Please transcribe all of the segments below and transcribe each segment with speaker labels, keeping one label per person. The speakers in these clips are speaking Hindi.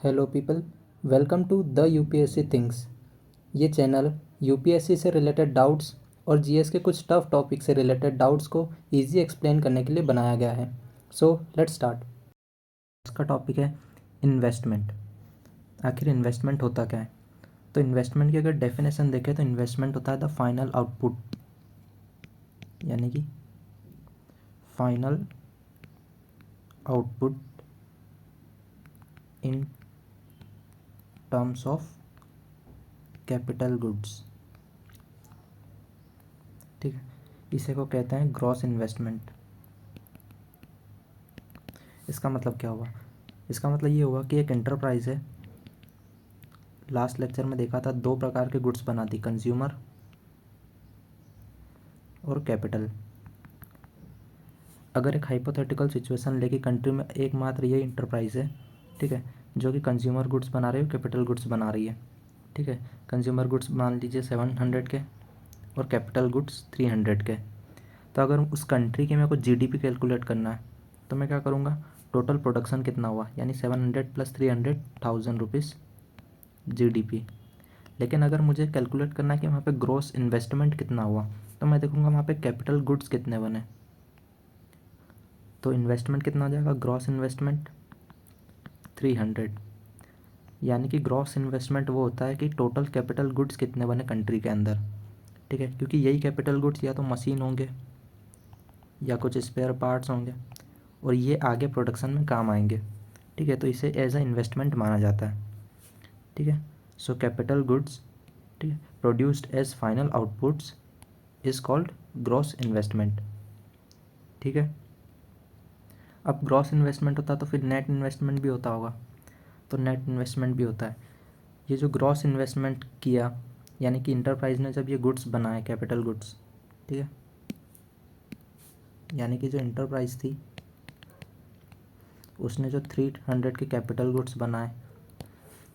Speaker 1: Hello people, welcome to the UPSC things. ये चैनल यूपीएससी से रिलेटेड डाउट्स और जीएस के कुछ टफ टॉपिक से रिलेटेड डाउट्स को इजी एक्सप्लेन करने के लिए बनाया गया है। So let's start. इसका टॉपिक है इन्वेस्टमेंट। आखिर इन्वेस्टमेंट होता क्या है? तो इन्वेस्टमेंट की अगर डेफिनेशन देखें तो इन्वेस्टमेंट होता है द फाइनल आउटपुट, यानी कि final output in terms of capital goods. ठीक है, इसे को कहते हैं ग्रॉस इन्वेस्टमेंट। इसका मतलब क्या हुआ? इसका मतलब ये हुआ कि एक एंटरप्राइज है, लास्ट लेक्चर में देखा था दो प्रकार के गुड्स बनाती, कंज्यूमर और कैपिटल। अगर एक हाइपोथेटिकल सिचुएशन लेके कंट्री में एकमात्र ये इंटरप्राइज है, ठीक है, जो कि कंज्यूमर गुड्स बना रही है, कैपिटल गुड्स बना रही है। ठीक है, कंज्यूमर गुड्स मान लीजिए 700 के और कैपिटल गुड्स 300 के। तो अगर उस कंट्री की मेरे को जीडीपी कैलकुलेट करना है तो मैं क्या करूँगा, टोटल प्रोडक्शन कितना हुआ, यानी 700 + 300 ₹1000 जीडीपी। लेकिन अगर मुझे कैलकुलेट करना है कि वहाँ पे ग्रॉस इन्वेस्टमेंट कितना हुआ, तो मैं देखूँगा वहाँ पे कैपिटल गुड्स कितने बने। तो इन्वेस्टमेंट कितना हो जाएगा, ग्रॉस इन्वेस्टमेंट 300। यानी कि ग्रॉस इन्वेस्टमेंट वो होता है कि टोटल कैपिटल गुड्स कितने बने कंट्री के अंदर। ठीक है, क्योंकि यही कैपिटल गुड्स या तो मशीन होंगे या कुछ स्पेयर पार्ट्स होंगे और ये आगे प्रोडक्शन में काम आएंगे। ठीक है, तो इसे एज अ इन्वेस्टमेंट माना जाता है। ठीक है, सो कैपिटल गुड्स, ठीक है, produced as final outputs is called gross investment. ठीक है, अब ग्रॉस इन्वेस्टमेंट होता है तो फिर नेट इन्वेस्टमेंट भी होता होगा। तो नेट इन्वेस्टमेंट भी होता है ये जो ग्रॉस इन्वेस्टमेंट किया, यानी कि इंटरप्राइज ने जब ये गुड्स बनाए, कैपिटल गुड्स। ठीक है, यानी कि जो इंटरप्राइज थी उसने जो 300 के कैपिटल गुड्स बनाए,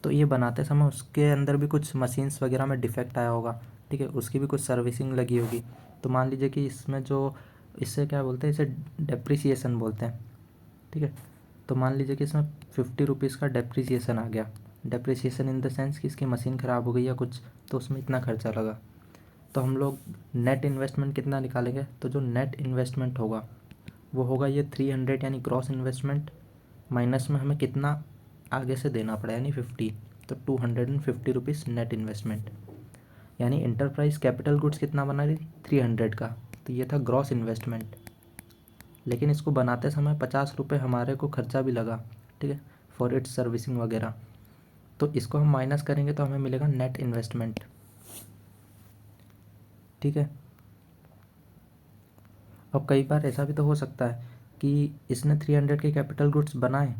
Speaker 1: तो ये बनाते समय उसके अंदर भी कुछ मशीन्स वगैरह में डिफेक्ट आया होगा। ठीक है, उसकी भी कुछ सर्विसिंग लगी होगी। तो मान लीजिए कि इसमें जो, इससे क्या बोलते हैं, इसे डेप्रिसिएशन बोलते हैं। ठीक है, तो मान लीजिए कि इसमें 50 रुपीज़ का डेप्रिसिएशन आ गया। डेप्रिसिएशन इन द सेंस कि इसकी मशीन ख़राब हो गई या कुछ, तो उसमें इतना खर्चा लगा। तो हम लोग नेट इन्वेस्टमेंट कितना निकालेंगे, तो जो नेट इन्वेस्टमेंट होगा वो होगा ये 300, यानी ग्रॉस इन्वेस्टमेंट माइनस में हमें कितना आगे से देना पड़ा, यानी 50। तो 250 रुपीज़ नेट इन्वेस्टमेंट। यानी इंटरप्राइज कैपिटल गुड्स कितना बना रही, 300 का। तो ये था ग्रॉस इन्वेस्टमेंट। लेकिन इसको बनाते समय 50 रुपये हमारे को खर्चा भी लगा। ठीक है, फॉर इट्स सर्विसिंग वगैरह। तो इसको हम माइनस करेंगे तो हमें मिलेगा नेट इन्वेस्टमेंट। ठीक है, अब कई बार ऐसा भी तो हो सकता है कि इसने 300 के कैपिटल गुड्स बनाए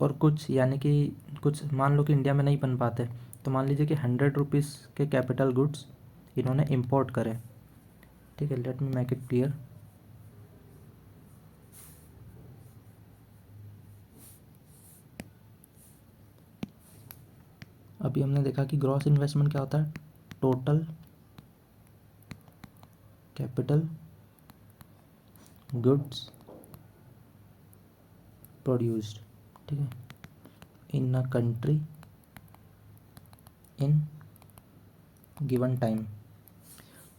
Speaker 1: और कुछ, यानी कि कुछ मान लो कि इंडिया में नहीं बन पाते, तो मान लीजिए कि 100 रुपीज़ के कैपिटल गुड्स इन्होंने इंपोर्ट करे। ठीक है, let me make it clear. अभी हमने देखा कि ग्रॉस इन्वेस्टमेंट क्या होता है, टोटल कैपिटल गुड्स प्रोड्यूस्ड, ठीक है, in a country in given time.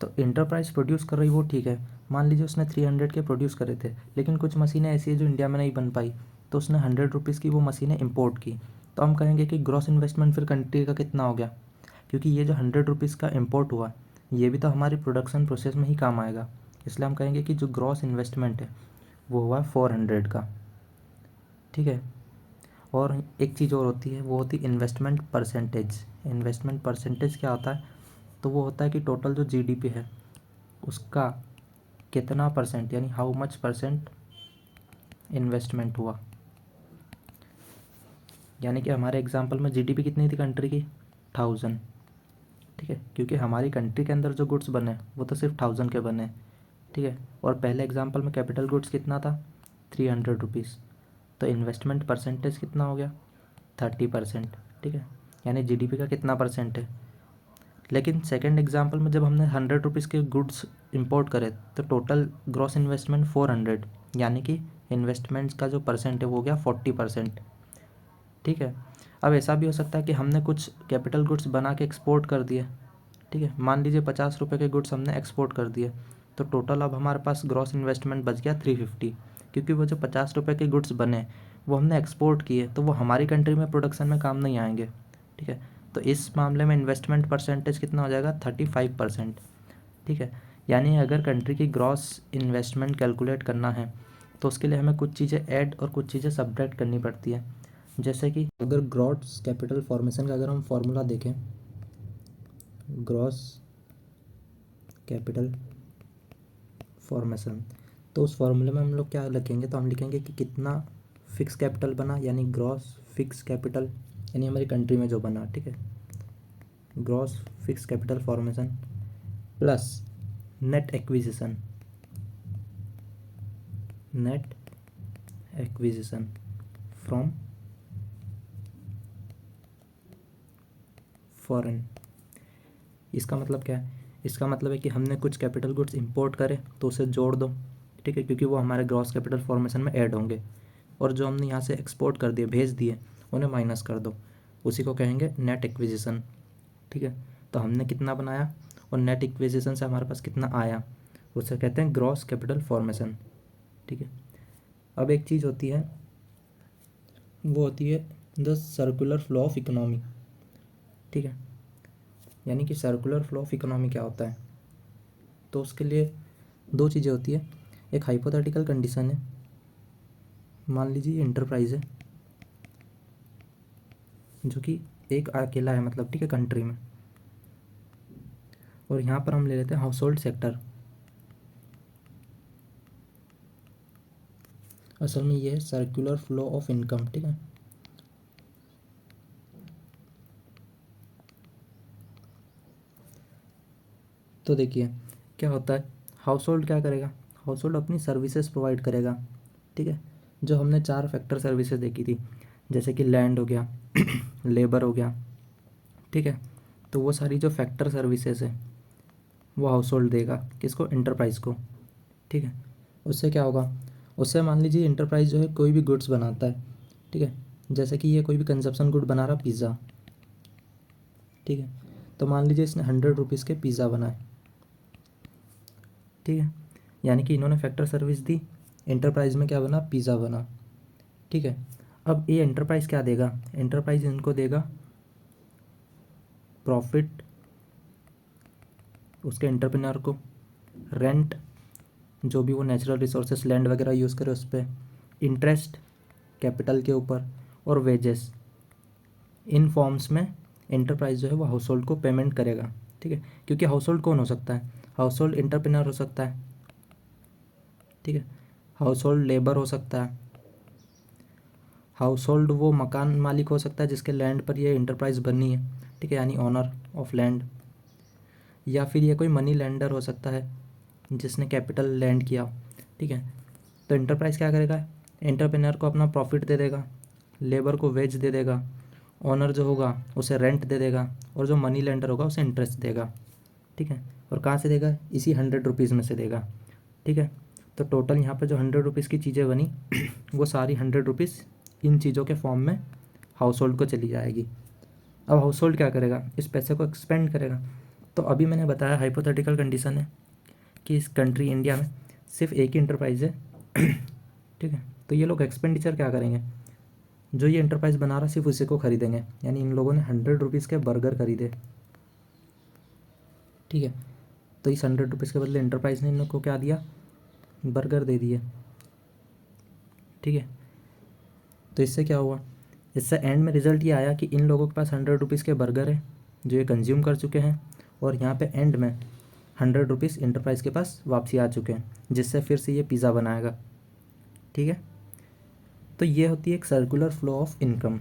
Speaker 1: तो इंटरप्राइज प्रोड्यूस कर रही वो ठीक है, मान लीजिए उसने 300 के प्रोड्यूस करे थे, लेकिन कुछ मशीनें ऐसी है जो इंडिया में नहीं बन पाई, तो उसने 100 रुपीज़ की वो मशीनें इंपोर्ट की। तो हम कहेंगे कि ग्रॉस इन्वेस्टमेंट फिर कंट्री का कितना हो गया, क्योंकि ये जो 100 रुपीज़ का इम्पोर्ट हुआ ये भी तो हमारी प्रोडक्शन प्रोसेस में ही काम आएगा। इसलिए हम कहेंगे कि जो ग्रॉस इन्वेस्टमेंट है वो हुआ 400 का। ठीक है, और एक चीज़ और होती है, वो होती है इन्वेस्टमेंट परसेंटेज। इन्वेस्टमेंट परसेंटेज क्या होता है, तो वो होता है कि टोटल जो जीडीपी है उसका कितना परसेंट, यानी हाउ मच परसेंट इन्वेस्टमेंट हुआ। यानी कि हमारे एग्जांपल में जीडीपी कितनी थी कंट्री की, 1000। ठीक है, क्योंकि हमारी कंट्री के अंदर जो गुड्स बने वो तो सिर्फ 1000 के बने। ठीक है, और पहले एग्जांपल में कैपिटल गुड्स कितना था, 300 रुपीज़। तो इन्वेस्टमेंट परसेंटेज कितना हो गया, 30%। ठीक है, यानी जीडीपी का कितना परसेंट है। लेकिन सेकंड एग्जांपल में जब हमने 100 रुपीज़ के गुड्स इंपोर्ट करे तो टोटल ग्रॉस इन्वेस्टमेंट 400, यानी कि इन्वेस्टमेंट्स का जो परसेंट है वो हो गया 40%। ठीक है, अब ऐसा भी हो सकता है कि हमने कुछ कैपिटल गुड्स बना के एक्सपोर्ट कर दिए, ठीक है, मान लीजिए 50 रुपये के गुड्स हमने एक्सपोर्ट कर दिए, तो टोटल अब हमारे पास ग्रॉस इन्वेस्टमेंट बच गया 350, क्योंकि वो जो 50 रुपये के गुड्स बने वो हमने एक्सपोर्ट किए, तो वो हमारी कंट्री में प्रोडक्शन में काम नहीं आएंगे, ठीक है। तो इस मामले में इन्वेस्टमेंट परसेंटेज कितना हो जाएगा, 35%, ठीक है। यानी अगर कंट्री की ग्रॉस इन्वेस्टमेंट कैलकुलेट करना है तो उसके लिए हमें कुछ चीज़ें ऐड और कुछ चीज़ें सब्ट्रैक्ट करनी पड़ती है। जैसे कि अगर ग्रॉस कैपिटल फॉर्मेशन का अगर हम फॉर्मूला देखें, ग्रॉस कैपिटल फॉर्मेशन, तो उस फॉर्मूले में हम लोग क्या लिखेंगे, तो हम लिखेंगे कि कितना फिक्स कैपिटल बना, यानी ग्रॉस फिक्स कैपिटल, यानी हमारी कंट्री में जो बना, ठीक है, gross fix capital formation plus net acquisition, net acquisition from foreign. इसका मतलब क्या है, इसका मतलब है कि हमने कुछ कैपिटल गुड्स इंपोर्ट करे तो उसे जोड़ दो, ठीक है, क्योंकि वो हमारे ग्रॉस कैपिटल फॉर्मेशन में ऐड होंगे, और जो हमने यहाँ से एक्सपोर्ट कर दिए, भेज दिए, उन्हें माइनस कर दो, उसी को कहेंगे नेट एक्विजिशन, ठीक है। तो हमने कितना बनाया और नेट एक्विजिशन से हमारे पास कितना आया, उसे कहते हैं ग्रॉस कैपिटल फॉर्मेशन, ठीक है। अब एक चीज़ होती है, वो होती है the circular flow of economy, ठीक है। यानी कि सर्कुलर फ्लो ऑफ इकोनॉमी क्या होता है, तो उसके लिए दो चीज़ें होती है। एक हाइपोथेटिकल कंडीशन है, मान लीजिए ये इंटरप्राइज है जो कि एक अकेला है, मतलब, ठीक है, कंट्री में, और यहाँ पर हम ले लेते हैं हाउस होल्ड सेक्टर। असल में ये है सर्कुलर फ्लो ऑफ इनकम, ठीक है। तो देखिए क्या होता है, हाउस होल्ड क्या करेगा, हाउस होल्ड अपनी सर्विसेज प्रोवाइड करेगा, ठीक है। जो हमने 4 फैक्टर सर्विसेज देखी थी, जैसे कि लैंड हो गया, लेबर हो गया, ठीक है, तो वो सारी जो फैक्टर सर्विसेज है वो हाउस होल्ड देगा, किसको, इंटरप्राइज को, ठीक है। उससे क्या होगा, उससे मान लीजिए इंटरप्राइज जो है कोई भी गुड्स बनाता है, ठीक है, जैसे कि ये कोई भी कंजप्शन गुड बना रहा, पिज़्ज़ा, ठीक है, तो मान लीजिए इसने 100 रुपीज़ के पिज़्ज़ा बनाए, ठीक है, यानी कि इन्होंने फैक्टर सर्विस दी, इंटरप्राइज में क्या बना, पिज़्ज़ा बना, ठीक है। अब ये एंटरप्राइज क्या देगा, एंटरप्राइज इनको देगा प्रॉफिट उसके एंटरप्रेन्योर को, रेंट जो भी वो नेचुरल रिसोर्सेस लैंड वगैरह यूज़ करे उस पर, इंटरेस्ट कैपिटल के ऊपर, और वेजेस। इन फॉर्म्स में एंटरप्राइज जो है वो हाउस होल्ड को पेमेंट करेगा, ठीक है। क्योंकि हाउस होल्ड कौन हो सकता है, हाउस होल्ड एंटरप्रेन्योर हो सकता है, ठीक है, हाउस होल्ड लेबर हो सकता है, हाउस होल्ड वो मकान मालिक हो सकता है जिसके लैंड पर ये इंटरप्राइज बनी है, ठीक है, यानी ऑनर ऑफ लैंड, या फिर ये कोई मनी लेंडर हो सकता है जिसने कैपिटल लैंड किया, ठीक है। तो इंटरप्राइज क्या करेगा, एंटरप्रेन्योर को अपना प्रॉफिट दे देगा, लेबर को वेज दे देगा, ओनर जो होगा उसे रेंट दे देगा, और जो मनी लेंडर होगा उसे इंटरेस्ट देगा, ठीक है। और कहाँ से देगा, इसी 100 रुपीज़ में से देगा, ठीक है। तो टोटल यहाँ पे जो 100 रुपीज़ की चीज़ें बनी वो सारी 100 रुपीज़ इन चीज़ों के फॉर्म में हाउस होल्ड को चली जाएगी। अब हाउस होल्ड क्या करेगा, इस पैसे को एक्सपेंड करेगा। तो अभी मैंने बताया हाइपोथेटिकल कंडीशन है कि इस कंट्री इंडिया में सिर्फ एक ही इंटरप्राइज है, ठीक है। तो ये लोग एक्सपेंडिचर क्या करेंगे, जो ये इंटरप्राइज बना रहा सिर्फ उसी को खरीदेंगे, यानी इन लोगों ने 100 रुपीज़ के बर्गर खरीदे, ठीक है। तो इस 100 रुपीज़ के बदले इंटरप्राइज ने इन लोग को क्या दिया, बर्गर दे दिए, ठीक है। तो इससे क्या हुआ, इससे एंड में रिजल्ट ये आया कि इन लोगों के पास 100 रुपीज़ के बर्गर है जो ये कंज्यूम कर चुके हैं, और यहाँ पे एंड में 100 रुपीज़ इंटरप्राइज के पास वापसी आ चुके हैं, जिससे फिर से ये पिज़्ज़ा बनाएगा, ठीक है। तो ये होती है एक सर्कुलर फ्लो ऑफ इनकम,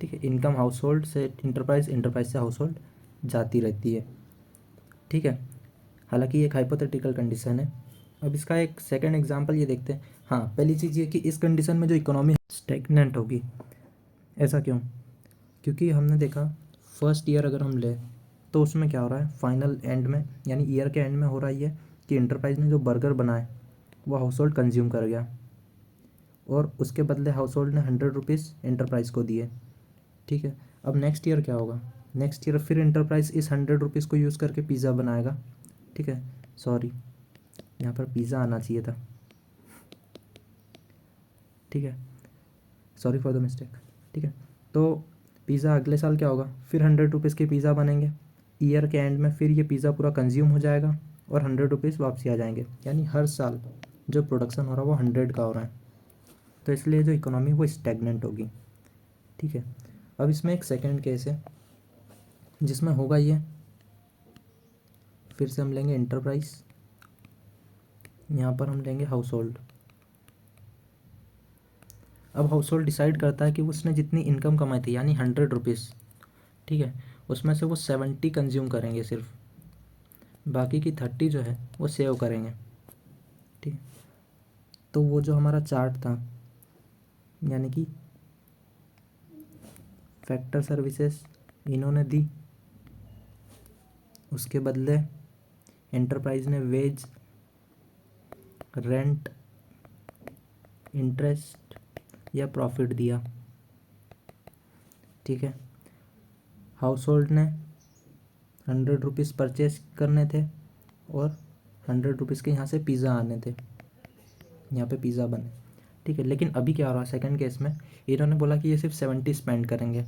Speaker 1: ठीक है। इनकम हाउस होल्ड से इंटरप्राइज, इंटरप्राइज से हाउस होल्ड जाती रहती है, ठीक है। हालांकि ये एक हाइपोथेटिकल कंडीशन है। अब इसका एक सेकंड एग्जांपल ये देखते हैं। हाँ, पहली चीज़ ये कि इस कंडीशन में जो इकोनॉमी स्टैग्नेंट होगी, ऐसा क्यों, क्योंकि हमने देखा फर्स्ट ईयर अगर हम ले तो उसमें क्या हो रहा है, फाइनल एंड में, यानी ईयर के एंड में हो रहा है ये कि इंटरप्राइज ने जो बर्गर बनाए वो हाउस होल्ड कंज्यूम कर गया, और उसके बदले हाउस होल्ड ने 100 रुपीज़ इंटरप्राइज को दिए, ठीक है। अब नेक्स्ट ईयर क्या होगा, नेक्स्ट ईयर फिर इंटरप्राइज इस 100 रुपीज़ को यूज़ करके पिज़्ज़ा बनाएगा। ठीक है, सॉरी यहाँ पर पिज़्ज़ा आना चाहिए था। ठीक है, सॉरी फॉर द मिस्टेक। ठीक है, तो पिज़्ज़ा अगले साल क्या होगा, फिर 100 रुपीज़ के पिज़्ज़ा बनेंगे। ईयर के एंड में फिर ये पिज़्ज़ा पूरा कंज्यूम हो जाएगा और 100 रुपीज़ वापसी आ जाएंगे। यानी हर साल जो प्रोडक्शन हो रहा है वो 100 का हो रहा है। तो इसलिए जो इकोनॉमी वो स्टैग्नेंट होगी। ठीक है, अब इसमें एक सेकंड केस है जिसमें होगा ये, फिर से हम लेंगे इंटरप्राइज, यहाँ पर हम लेंगे हाउस होल्ड। अब हाउस होल्ड डिसाइड करता है कि उसने जितनी इनकम कमाई थी यानी 100 रुपीज़, ठीक है, उसमें से वो 70 कंज्यूम करेंगे सिर्फ, बाकी की 30 जो है वो सेव करेंगे। ठीक है, तो वो जो हमारा चार्ट था, यानी कि फैक्टर सर्विसेज इन्होंने दी, उसके बदले एंटरप्राइज ने वेज, रेंट, इंटरेस्ट या प्रॉफिट दिया। ठीक है, हाउस होल्ड ने 100 रुपीज़ परचेज करने थे और 100 रुपीज़ के यहाँ से पिज़्ज़ा आने थे, यहाँ पे पिज़्ज़ा बने। ठीक है, लेकिन अभी क्या हो रहा है सेकंड केस में, इन्होंने बोला कि ये सिर्फ 70 स्पेंड करेंगे।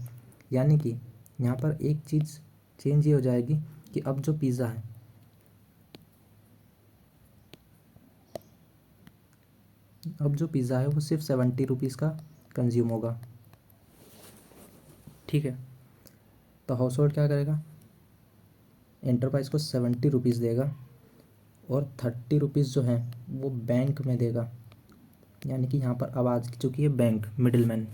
Speaker 1: यानी कि यहाँ पर एक चीज़ चेंज ये हो जाएगी कि अब जो पिज़्ज़ा है, अब जो पिज़्ज़ा है वो सिर्फ 70 रुपीज़ का कंज्यूम होगा। ठीक है, तो हाउस होल्ड क्या करेगा, एंटरप्राइज को 70 रुपीज़ देगा और 30 रुपीज़ जो है वो बैंक में देगा। यानी कि यहाँ पर आवाज़ चुकी है बैंक, मिडिल मैन।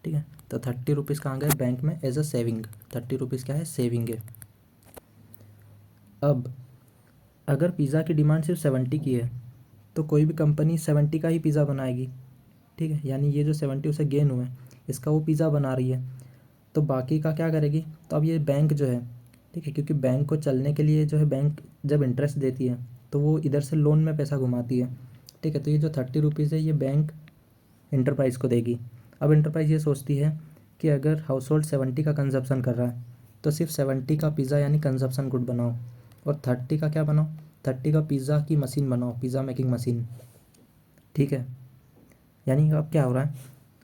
Speaker 1: ठीक है, तो 30 रुपीज़ कहाँ गए, बैंक में एज अ सेविंग। 30 रुपीज़ क्या है, सेविंग है। अब अगर पिज़्ज़ा की डिमांड सिर्फ 70 की है तो कोई भी कंपनी 70 का ही पिज़्ज़ा बनाएगी। ठीक है, यानी ये जो 70 उसे गेन हुए इसका वो पिज़्ज़ा बना रही है, तो बाकी का क्या करेगी, तो अब ये बैंक जो है, ठीक है, क्योंकि बैंक को चलने के लिए जो है बैंक जब इंटरेस्ट देती है तो वो इधर से लोन में पैसा घुमाती है। ठीक है, तो ये जो 30 रुपीज़ है ये बैंक इंटरप्राइज़ को देगी। अब इंटरप्राइज़ ये सोचती है कि अगर हाउस होल्ड 70 का कंजप्शन कर रहा है तो सिर्फ 70 का पिज़्ज़ा यानी कंजप्शन गुड बनाओ, और 30 का क्या बनाओ, 30 का पिज़्ज़ा की मशीन बनाओ, पिज़्ज़ा मेकिंग मशीन। ठीक है, यानी अब क्या हो रहा है,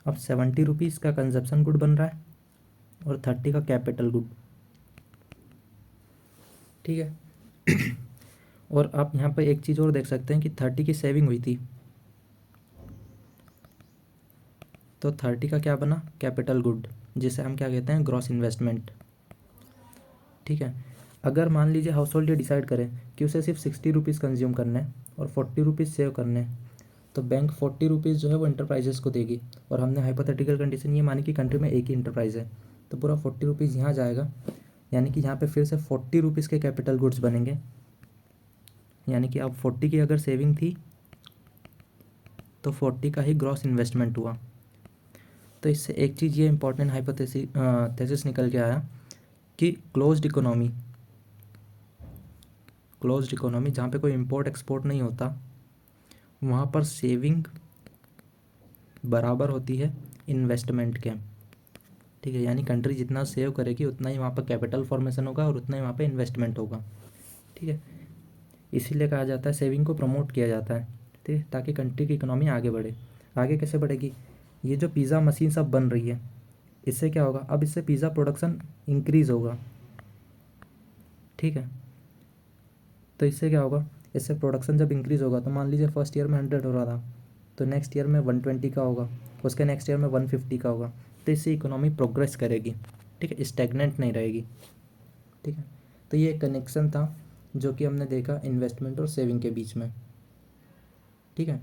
Speaker 1: अब 70 रुपीज़ का कंजप्शन गुड बन रहा है और 30 का कैपिटल गुड। ठीक है और आप यहाँ पर एक चीज़ और देख सकते हैं कि 30 की सेविंग हुई थी तो 30 का क्या बना, कैपिटल गुड, जिसे हम क्या कहते हैं, ग्रॉस इन्वेस्टमेंट। ठीक है, अगर मान लीजिए हाउस होल्ड ये डिसाइड करे कि उसे सिर्फ 60 रुपीज़ कंज्यूम करने हैं और 40 रुपीज़ सेव करने हैं, तो बैंक 40 रुपीज़ जो है वो इंटरप्राइजेस को देगी। और हमने हाइपोथेटिकल कंडीशन ये मानी कि कंट्री में एक ही इंटरप्राइज है, तो पूरा 40 रुपीज़ यहाँ जाएगा। यानी कि यहाँ पे फिर से 40 रुपीज़ के कैपिटल गुड्स बनेंगे। यानी कि अब 40 की अगर सेविंग थी तो 40 का ही ग्रॉस इन्वेस्टमेंट हुआ। तो इससे एक चीज़ ये इंपॉर्टेंट हाइपोथेसिस निकल के आया कि क्लोज्ड इकोनॉमी जहाँ पे कोई इंपोर्ट एक्सपोर्ट नहीं होता वहाँ पर सेविंग बराबर होती है इन्वेस्टमेंट के। ठीक है, यानी कंट्री जितना सेव करेगी उतना ही वहाँ पर कैपिटल फॉर्मेशन होगा और उतना ही वहाँ पे इन्वेस्टमेंट होगा। ठीक है, इसीलिए कहा जाता है सेविंग को प्रमोट किया जाता है, ठीक है, ताकि कंट्री की इकोनॉमी आगे बढ़े। आगे कैसे बढ़ेगी, ये जो पिज़्ज़ा मशीन सब बन रही है इससे क्या होगा, अब इससे पिज़्ज़ा प्रोडक्शन इंक्रीज़ होगा। ठीक है, तो इससे क्या होगा, इससे प्रोडक्शन जब इंक्रीज़ होगा तो मान लीजिए फर्स्ट ईयर में 100 हो रहा था तो नेक्स्ट ईयर में 120 का होगा, उसके नेक्स्ट ईयर में 150 का होगा। तो इससे इकोनॉमी प्रोग्रेस करेगी। ठीक है, स्टैग्नेंट नहीं रहेगी। ठीक है, तो ये कनेक्शन था जो कि हमने देखा इन्वेस्टमेंट और सेविंग के बीच में। ठीक है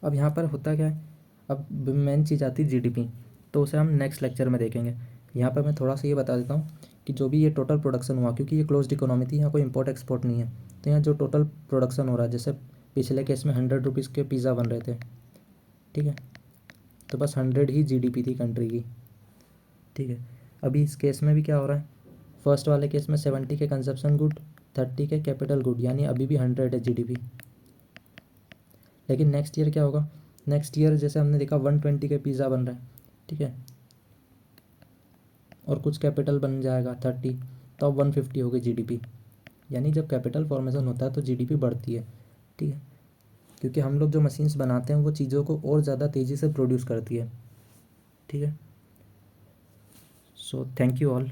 Speaker 1: अब यहाँ पर होता क्या है, अब मेन चीज़ आती है जीडीपी, तो उसे हम नेक्स्ट लेक्चर में देखेंगे। यहाँ पर मैं थोड़ा सा ये बता देता हूँ कि जो भी ये टोटल प्रोडक्शन हुआ, क्योंकि ये क्लोज्ड इकोनॉमी थी, यहाँ कोई इंपोर्ट एक्सपोर्ट नहीं है, तो यहाँ जो टोटल प्रोडक्शन हो रहा है, जैसे पिछले केस में 100 रुपीज़ के पिज़्ज़ा बन रहे थे। ठीक है, तो बस 100 ही जीडीपी थी कंट्री की। ठीक है, अभी इस केस में भी क्या हो रहा है, फर्स्ट वाले केस में 70 के कंजप्शन गुड, 30 के कैपिटल गुड, यानी अभी भी 100 है जीडीपी। लेकिन नेक्स्ट ईयर क्या होगा, नेक्स्ट ईयर जैसे हमने देखा 120 के पिज़्ज़ा बन रहा है। ठीक है, और कुछ कैपिटल बन जाएगा 30, तो अब 150 होगी जीडीपी। यानी जब कैपिटल फॉर्मेशन होता है तो जीडीपी बढ़ती है, ठीक है, क्योंकि हम लोग जो मशीन्स बनाते हैं वो चीज़ों को और ज़्यादा तेज़ी से प्रोड्यूस करती है, ठीक है। So thank you all.